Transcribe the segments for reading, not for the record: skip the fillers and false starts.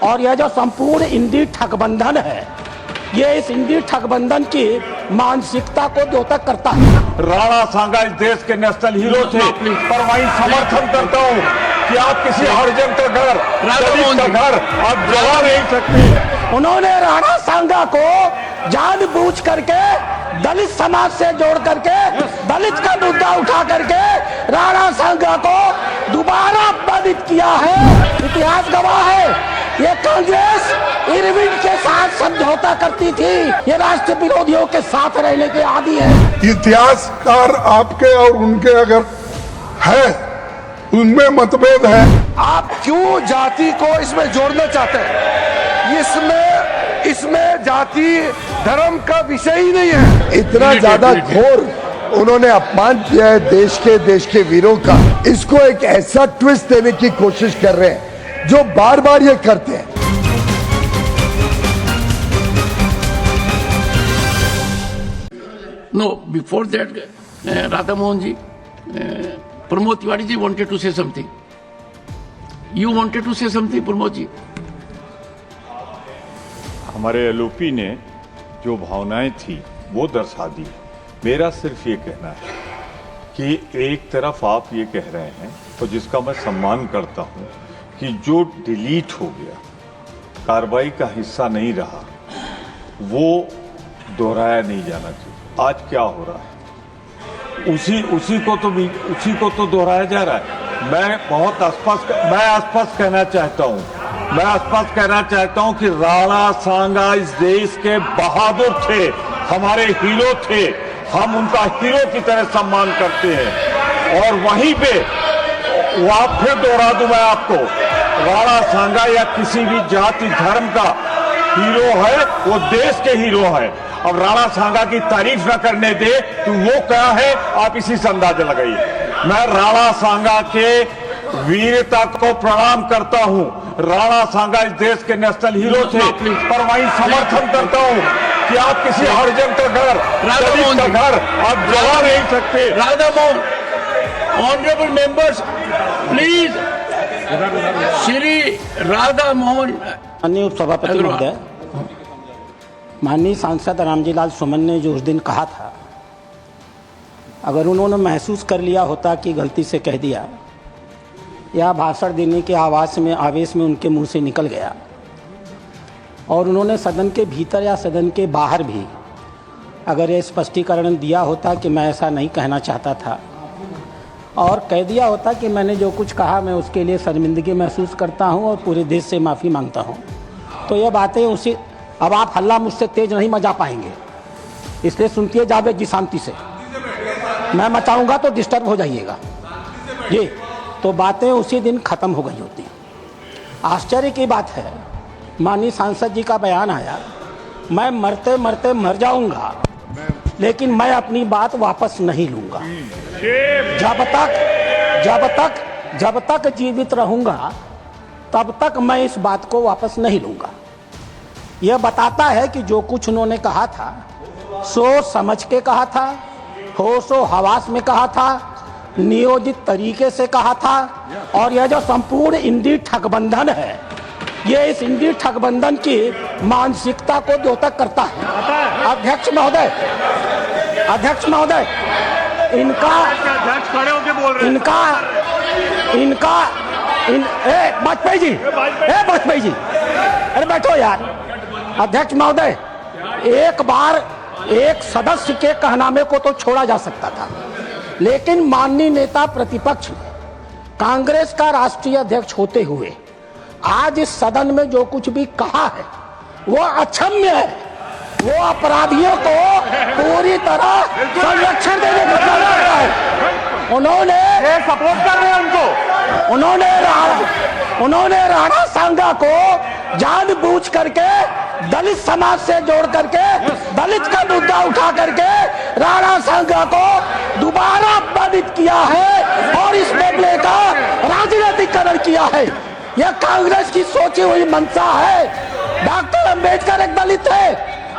और यह जो संपूर्ण इंडी ठगबंधन है, ये इस इंडी ठगबंधन की मानसिकता को द्योतक करता है। राणा सांगा इस देश के नेशनल हीरो थे, पर वही समर्थन करता हूँ कि आप किसी हरिजन का घर, दलित का घर आप जला नहीं सकते। उन्होंने राणा सांगा को जानबूझ करके दलित समाज से जोड़ करके दलित का मुद्दा उठा करके राणा सांगा को दोबारा बाधित किया है। इतिहास गवाह है, ये कांग्रेस इरविन के साथ समझौता करती थी, ये राष्ट्र विरोधियों के साथ रहने के आदी है। इतिहासकार आपके और उनके अगर है, उनमें मतभेद है। आप क्यों जाति को इसमें जोड़ना चाहते हैं? इसमें जाति धर्म का विषय ही नहीं है। इतना ज्यादा घोर उन्होंने अपमान किया है देश के वीरों का, इसको एक ऐसा ट्विस्ट देने की कोशिश कर रहे हैं जो बार बार ये करते हैं। No, before that, Radha Mohan ji, Pramod Tiwari ji wanted to say something. You wanted to say something, Pramod ji? हमारे एलओपी ने जो भावनाएं थी वो दर्शा दी। मेरा सिर्फ ये कहना है कि एक तरफ आप ये कह रहे हैं और जिसका मैं सम्मान करता हूं कि जो डिलीट हो गया, कार्रवाई का हिस्सा नहीं रहा, वो दोहराया नहीं जाना चाहिए। आज क्या हो रहा है उसी को तो दोहराया जा रहा है। मैं स्पष्ट कहना चाहता हूं कि राणा सांगा इस देश के बहादुर थे, हमारे हीरो थे, हम उनका हीरो की तरह सम्मान करते हैं। और वहीं पे फिर दोहरा दूं मैं आपको, राणा सांगा या किसी भी जाति धर्म का हीरो है, वो देश के हीरो है। अब राणा सांगा की तारीफ न करने दे तो वो क्या है, आप इसी से अंदाजा लगाइए। मैं राणा सांगा के वीरता को प्रणाम करता हूं। राणा सांगा इस देश के नेशनल हीरो थे, पर वही समर्थन करता हूं कि आप किसी हरिजन का घर, दलित का घर आप जला नहीं सकते। Radha Mohan, honorable members, please, Shri Radha Mohan. माननीय उपसभापति महोदय, माननीय सांसद रामजीलाल सुमन ने जो उस दिन कहा था, अगर उन्होंने महसूस कर लिया होता कि गलती से कह दिया या भाषण देने के आवेश में उनके मुंह से निकल गया, और उन्होंने सदन के भीतर या सदन के बाहर भी अगर ये स्पष्टीकरण दिया होता कि मैं ऐसा नहीं कहना चाहता था, और कह दिया होता कि मैंने जो कुछ कहा मैं उसके लिए शर्मिंदगी महसूस करता हूं और पूरे देश से माफ़ी मांगता हूं, तो ये बातें उसी अब आप हल्ला मुझसे तेज नहीं मचा पाएंगे, इसलिए सुनती जावेद जी शांति से। मैं मचाऊंगा तो डिस्टर्ब हो जाइएगा जी, तो बातें उसी दिन खत्म हो गई होती। आश्चर्य की बात है, माननीय सांसद जी का बयान आया, मैं मरते मरते मर जाऊंगा लेकिन मैं अपनी बात वापस नहीं लूंगा। जब तक जीवित रहूंगा तब तक मैं इस बात को वापस नहीं लूंगा। यह बताता है कि जो कुछ उन्होंने कहा था सोच समझ के कहा था, होशो हवास में कहा था, नियोजित तरीके से कहा था, और यह जो संपूर्ण इंडी ठगबंधन है, ये इस इंडी ठगबंधन की मानसिकता को द्योतक करता है। अध्यक्ष महोदय, वाजपेयी जी, अरे बैठो यार। अध्यक्ष महोदय, एक बार एक सदस्य के कहनामे को तो छोड़ा जा सकता था, लेकिन माननीय नेता प्रतिपक्ष कांग्रेस का राष्ट्रीय अध्यक्ष होते हुए आज इस सदन में जो कुछ भी कहा है वो अक्षम्य है। वो अपराधियों को पूरी तरह संरक्षण देने का कर रहा है। उन्होंने सपोर्ट कर रहे हैं उनको। उन्होंने राणा सांगा को जानबूझ करके दलित समाज से जोड़ करके दलित का मुद्दा उठा करके राणा सांगा को दोबारा बाधित किया है और इस मामले का राजनीतिकरण किया है। यह कांग्रेस की सोची हुई मंशा है। डॉक्टर अंबेडकर एक दलित है।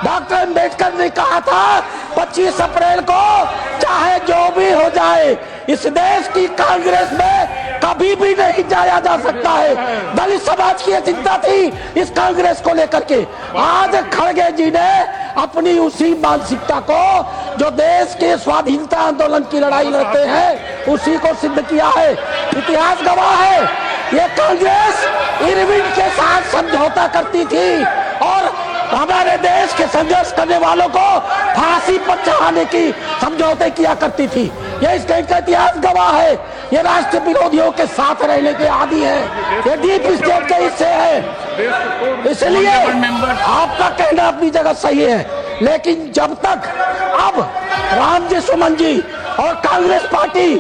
डॉक्टर अंबेडकर ने कहा था 25 अप्रैल को चाहे जो भी हो जाए इस देश की कांग्रेस में कभी भी नहीं जाया जा सकता है। दलित समाज की चिंता थी इस कांग्रेस को लेकर के। आज खड़गे जी ने अपनी उसी मानसिकता को जो देश के स्वाधीनता आंदोलन की लड़ाई लड़ते हैं उसी को सिद्ध किया है। इतिहास गवाह है, ये कांग्रेस इरविन के साथ समझौता करती थी और हमारे देश के संघर्ष करने वालों को फांसी पर चढ़ाने की समझौते किया करती थी। ये इस देश का इतिहास गवाह है। ये राष्ट्र विरोधियों के साथ रहने के आदी है, ये डीप स्टेट के हिस्से है। इसलिए आपका कहना अपनी जगह सही है, लेकिन जब तक अब रामजी सुमन जी और कांग्रेस पार्टी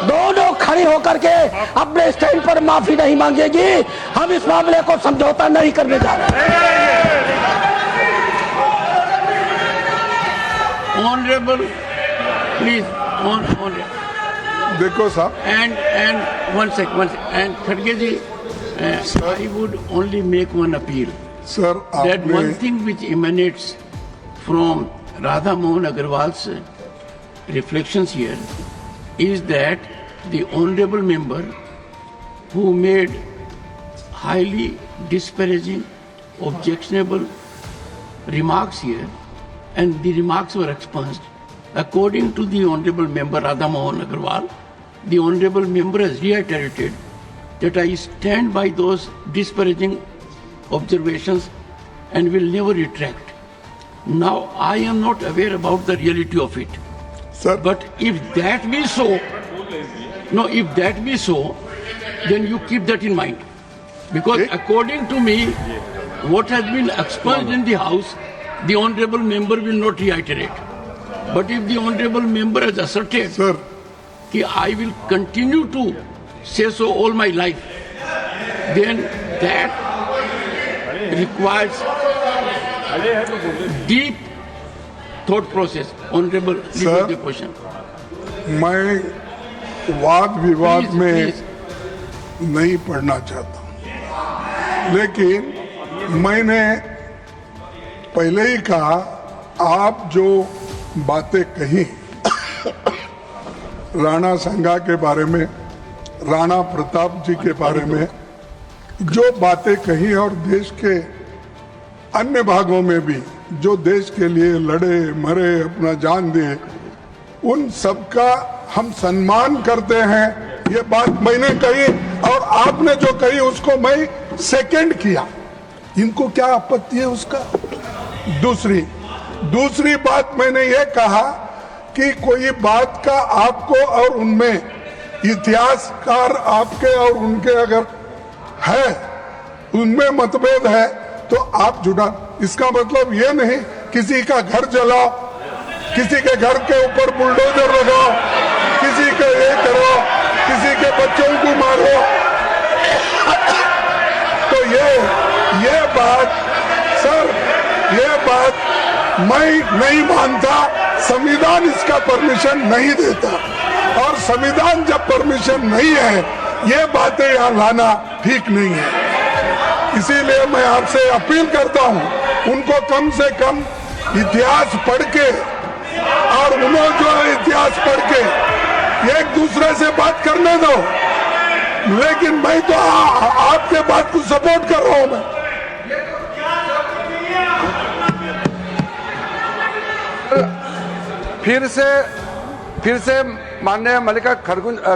दोनों खड़ी होकर के अपने स्टैंड पर माफी नहीं मांगेगी, हम इस मामले को समझौता नहीं करने जा रहे। Honorable, please, honorable. देखो साहब, And one sec. And Kharge ji, I would only make one appeal. Sir That one आपने thing which emanates from Radha Mohan Agarwal's reflections here is that the honorable member who made highly disparaging, objectionable remarks here, and the remarks were expunged. According to the honorable member Radha Mohan Agarwal, the honorable member has reiterated that I stand by those disparaging observations and will never retract. Now, I am not aware about the reality of it. Sir But if that be so, then you keep that in mind. Because according to me, what has been expunged in the House, the honorable member will not reiterate. But if the honorable member has asserted sir that I will continue to say so all my life, then that requires deep thought process. Honorable, leave the question. मैं वाद विवाद Please, में please. नहीं पढ़ना चाहता हूं, लेकिन मैंने पहले ही कहा, आप जो बातें कही राणा संगा के बारे में, राणा प्रताप जी के बारे में, जो बातें कही और देश के अन्य भागों में भी जो देश के लिए लड़े मरे अपना जान दिए, उन सबका हम सम्मान करते हैं। ये बात मैंने कही और आपने जो कही उसको मैं सेकंड किया। इनको क्या आपत्ति है उसका? दूसरी बात मैंने ये कहा कि कोई बात का आपको और उनमें इतिहासकार आपके और उनके अगर है, उनमें मतभेद है तो आप जुड़ा। इसका मतलब ये नहीं किसी का घर जलाओ, किसी के घर के ऊपर बुलडोजर लगाओ, किसी के ये करो, किसी के बच्चों को मारो। तो ये बात सर, ये बात मैं नहीं मानता। संविधान इसका परमिशन नहीं देता, और संविधान जब परमिशन नहीं है, ये बातें यहाँ लाना ठीक नहीं है। इसीलिए मैं आपसे अपील करता हूँ, उनको कम से कम इतिहास पढ़ के, और उन्होंने जो इतिहास पढ़ के एक दूसरे से बात करने दो। लेकिन मैं तो आपके बात को सपोर्ट कर रहा हूं। मैं फिर से माननीय मल्लिका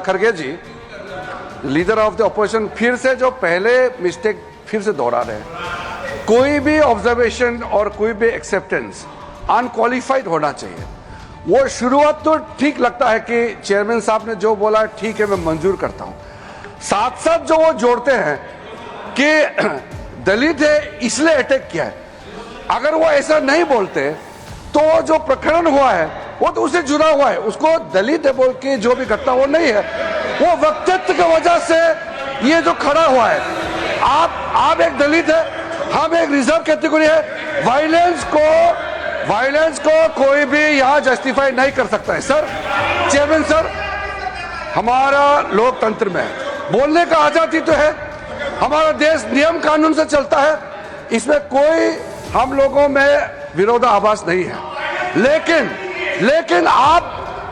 खड़गे जी, लीडर ऑफ द ऑपोजिशन, फिर से जो पहले मिस्टेक फिर से दोहरा रहे हैं। कोई भी ऑब्जर्वेशन और कोई भी एक्सेप्टेंस अनक्वालिफाइड होना चाहिए। वो शुरुआत तो ठीक लगता है कि चेयरमैन साहब ने जो बोला ठीक है, मैं मंजूर करता हूं। साथ साथ जो वो जोड़ते हैं कि दलित है इसलिए अटैक किया है, अगर वो ऐसा नहीं बोलते तो जो प्रकरण हुआ है वो तो उससे जुड़ा हुआ है। उसको दलित है बोल के जो भी घटना वो नहीं है, वो वक्तव्य की वजह से ये जो खड़ा हुआ है। आप एक दलित है, हम एक रिजर्व कैटेगरी है। वायलेंस को कोई भी यहाँ जस्टिफाई नहीं कर सकता है। सर, चेयरमैन सर, हमारा लोकतंत्र में बोलने का आजादी तो है, हमारा देश नियम कानून से चलता है, इसमें कोई हम लोगों में विरोधाभास नहीं है। लेकिन आप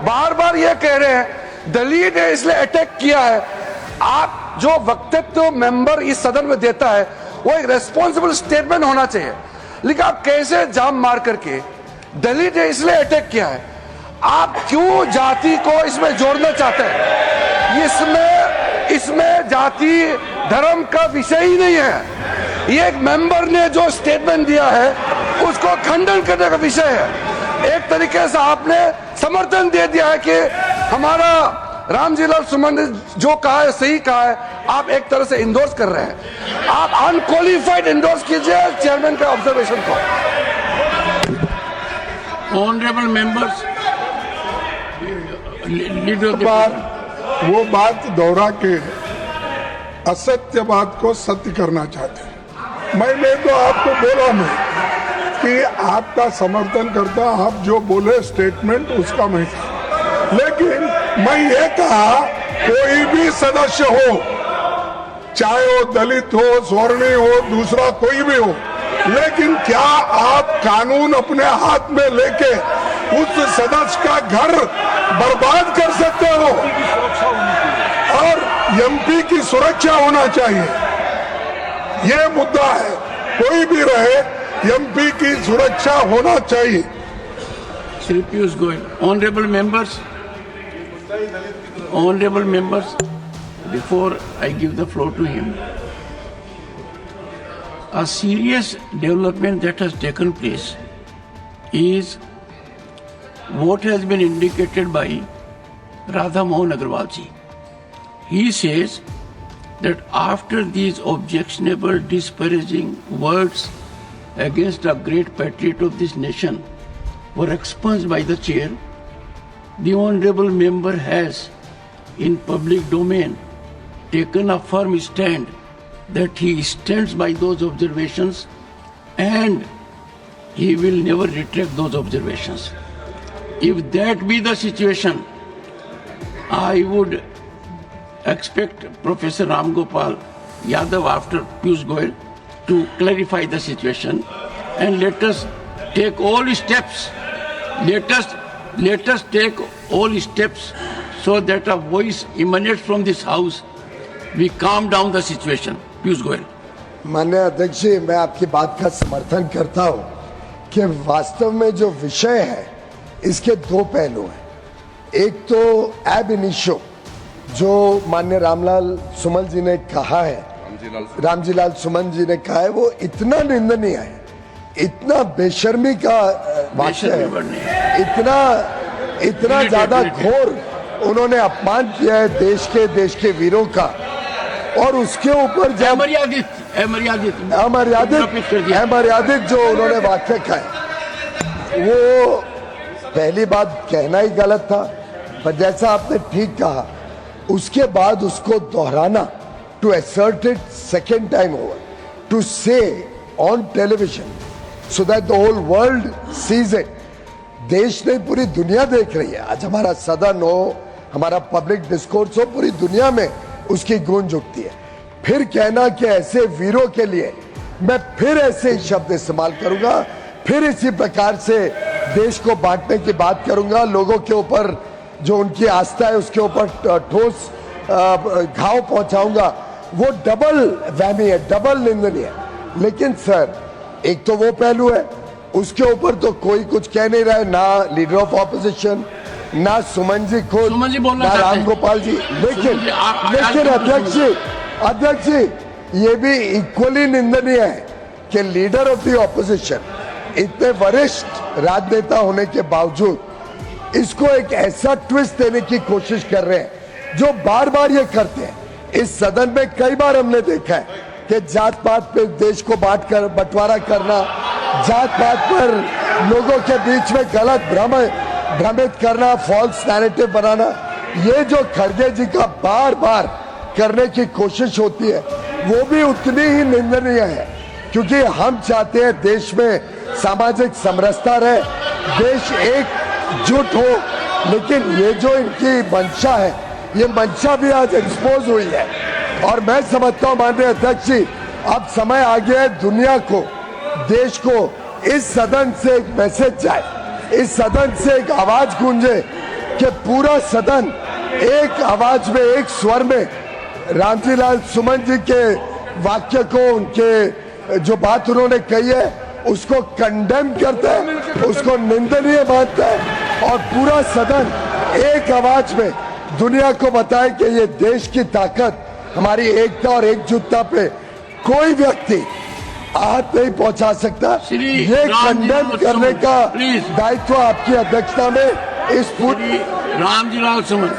बार बार ये कह रहे हैं दलित है इसलिए अटैक किया है। आप जो वक्तव्य मेंबर इस सदन में देता है वो एक रेस्पॉन्सिबल स्टेटमेंट होना चाहिए, लेकिन आप कैसे जाम मार करके दलित ने इसलिए अटैक किया है, आप क्यों जाति को इसमें जोड़ना चाहते हैं? इसमें जाति धर्म का विषय ही नहीं है। ये एक मेंबर ने जो स्टेटमेंट दिया है उसको खंडन करने का विषय है। एक तरीके से आपने समर्थन दे दिया है कि हमारा रामजी लाल सुमन ने जो कहा है सही कहा है, आप एक तरह से इंडोर्स कर रहे हैं। आप अनक्वालिफाइड इंडोर्स कीजिए चेयरमैन के ऑब्जर्वेशन को। ऑनरेबल मेंबर्स, वो बात दोहरा के असत्य बात को सत्य करना चाहते हैं। मैंने तो आपको बोला मैं कि आपका समर्थन करता, आप जो बोले स्टेटमेंट उसका मैं था, लेकिन मैं ये कहा कोई भी सदस्य हो, चाहे वो दलित हो, स्वर्णीय हो, दूसरा कोई भी हो, लेकिन क्या आप कानून अपने हाथ में लेके उस सदस्य का घर बर्बाद कर सकते हो? और एमपी की सुरक्षा होना चाहिए, ये मुद्दा है। कोई भी रहे, एमपी की सुरक्षा होना चाहिए। Shri Piyush Goyal, honorable members, before I give the floor to him, a serious development that has taken place is what has been indicated by Radha Mohan Agarwal ji. He says that after these objectionable, disparaging words against a great patriot of this nation were expunged by the chair, the honorable member has, in public domain, taken a firm stand that he stands by those observations and he will never retract those observations. If that be the situation, I would expect Professor Ram Gopal Yadav after Piyush Goyal to clarify the situation, and let us take all steps. Let us take all steps so that a voice emanates from this house. We calm down the situation. Piyush Goyal. माननीय अध्यक्ष जी, मैं आपकी बात का समर्थन करता हूं कि वास्तव में जो विषय है इसके दो पहलू हैं। एक तो एब इनिशियो जो माननीय रामलाल सुमन जी ने कहा है, रामजीलाल सुमन जी ने कहा है, वो इतना निंदनीय है, इतना बेशर्मी का वाक्य है, इतना ज्यादा घोर उन्होंने अपमान किया है देश के वीरों का। और उसके ऊपर जब अमर्यादित जो उन्होंने वाक्य कहा है, वो पहली बात कहना ही गलत था, पर जैसा आपने ठीक कहा उसके बाद उसको दोहराना, to assert it second time over, to say on television so that the whole world sees it. देश नहीं, पूरी दुनिया देख रही है। आज हमारा सदन हो, हमारा पब्लिक डिस्कोर्स हो, पूरी दुनिया में उसकी गूंज उठती है। फिर कहना कि ऐसे वीरों के लिए मैं फिर ऐसे शब्द इस्तेमाल करूंगा, फिर इसी प्रकार से देश को बांटने की बात करूंगा, लोगों के ऊपर जो उनकी आस्था है उसके ऊपर ठोस घाव पहुंचाऊंगा, वो डबल वहमी है, डबल निंदनीय है। लेकिन सर, एक तो वो पहलू है, उसके ऊपर तो कोई कुछ कह नहीं रहा है, ना लीडर ऑफ ऑपोजिशन, ना सुमन जी खुद, ना राम गोपाल जी। लेकिन अध्यक्ष जी, ये भी इक्वली निंदनीय है कि लीडर ऑफ द ऑपोजिशन, इतने वरिष्ठ राजनेता होने के बावजूद इसको एक ऐसा ट्विस्ट देने की कोशिश कर रहे हैं जो बार बार ये करते हैं। इस सदन में कई बार हमने देखा है कि जात पात पे देश को बंटवारा करना, जात पात पर लोगों के बीच में गलत भ्रमित करना, फॉल्स नैरेटिव बनाना, ये जो खड़गे जी का बार बार करने की कोशिश होती है वो भी उतनी ही निंदनीय है, क्योंकि हम चाहते हैं देश में सामाजिक समरसता रहे, देश एकजुट हो। लेकिन ये जो इनकी मंशा है, ये मंशा भी आज एक्सपोज हुई है। और मैं समझता हूं माननीय अध्यक्ष जी, अब समय आ गया है दुनिया को, देश को, इस सदन से एक मैसेज जाए, इस सदन से एक आवाज गूंजे कि पूरा सदन एक आवाज में, एक स्वर में रामजी लाल सुमन जी के वाक्य को, उनके जो बात उन्होंने कही है उसको कंडेम करता है, उसको निंदनीय मानता है और पूरा सदन एक आवाज में दुनिया को बताए कि ये देश की ताकत, हमारी एकता और एकजुटता पे कोई व्यक्ति हाथ नहीं पहुंचा सकता। ये कंडेम करने का दायित्व आपकी अध्यक्षता में इस पूरी रामजी लाल सुमन